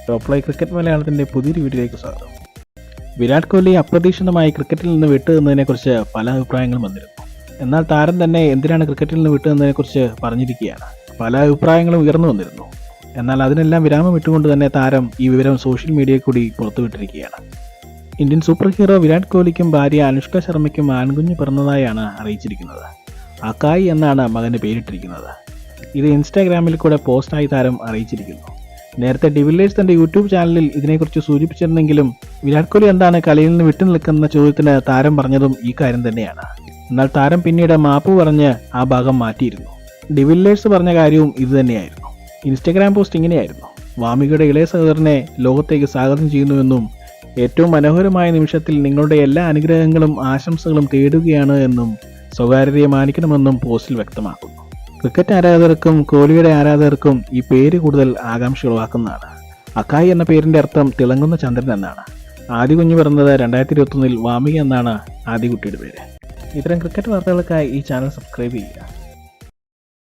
Top fly cricket മലയാളത്തിൻ്റെ പുതിയൊരു വീഡിയോയിലേക്ക് സ്വാഗതം. വിരാട് കോഹ്ലി അപ്രതീക്ഷിതമായി ക്രിക്കറ്റിൽ നിന്ന് വിട്ടുനിന്നതിനെക്കുറിച്ച് പല അഭിപ്രായങ്ങളും വന്നിരുന്നു. എന്നാൽ താരം തന്നെ എന്തിനാണ് ക്രിക്കറ്റിൽ നിന്ന് വിട്ടുനിന്നതിനെക്കുറിച്ച് പറഞ്ഞിരിക്കുകയാണ്. പല അഭിപ്രായങ്ങളും ഉയർന്നു വന്നിരുന്നു. എന്നാൽ അതിനെല്ലാം വിരാമം ഇട്ടുകൊണ്ട് തന്നെ താരം ഈ വിവരം സോഷ്യൽ മീഡിയയിൽ കൂടി പുറത്തുവിട്ടിരിക്കുകയാണ്. ഇന്ത്യൻ സൂപ്പർ ഹീറോ വിരാട് കോഹ്ലിക്കും ഭാര്യ അനുഷ്ക ശർമ്മയ്ക്കും ആൺകുഞ്ഞ് പിറന്നതായാണ് അറിയിച്ചിരിക്കുന്നത്. അക്കായ് എന്നാണ് മകന് പേരിട്ടിരിക്കുന്നത്. ഇത് ഇൻസ്റ്റാഗ്രാമിൽ കൂടെ പോസ്റ്റായി താരം അറിയിച്ചിരിക്കുന്നു. നേരത്തെ ഡിവില്ലേഴ്സ് തന്റെ യൂട്യൂബ് ചാനലിൽ ഇതിനെക്കുറിച്ച് സൂചിപ്പിച്ചിരുന്നെങ്കിലും വിരാട് കോഹ്ലി എന്താണ് കളിയിൽ നിന്ന് വിട്ടുനിൽക്കുന്ന ചോദ്യത്തിന് താരം പറഞ്ഞതും ഈ കാര്യം തന്നെയാണ്. എന്നാൽ താരം പിന്നീട് മാപ്പ് പറഞ്ഞ് ആ ഭാഗം മാറ്റിയിരുന്നു. ഡിവില്ലേഴ്സ് പറഞ്ഞ കാര്യവും ഇതുതന്നെയായിരുന്നു. ഇൻസ്റ്റാഗ്രാം പോസ്റ്റ് ഇങ്ങനെയായിരുന്നു: വാമികയുടെ ഇളയ സഹോദരനെ ലോകത്തേക്ക് സ്വാഗതം ചെയ്യുന്നുവെന്നും ഏറ്റവും മനോഹരമായ നിമിഷത്തിൽ നിങ്ങളുടെ എല്ലാ അനുഗ്രഹങ്ങളും ആശംസകളും തേടുകയാണ് എന്നും സ്വകാര്യതയെ മാനിക്കണമെന്നും പോസ്റ്റിൽ വ്യക്തമാക്കുന്നു. ക്രിക്കറ്റ് ആരാധകർക്കും കോഹ്ലിയുടെ ആരാധകർക്കും ഈ പേര് കൂടുതൽ ആകാംക്ഷ ഉളവാക്കുന്നതാണ്. അക്കായ് എന്ന പേരിന്റെ അർത്ഥം തിളങ്ങുന്ന ചന്ദ്രൻ എന്നാണ്. ആദ്യ കുഞ്ഞു പിറന്നത് 2021 വാമിക എന്നാണ് ആദ്യ കുട്ടിയുടെ പേര്. ഇത്തരം ക്രിക്കറ്റ് വാർത്തകൾക്കായി ഈ ചാനൽ സബ്സ്ക്രൈബ് ചെയ്യുക.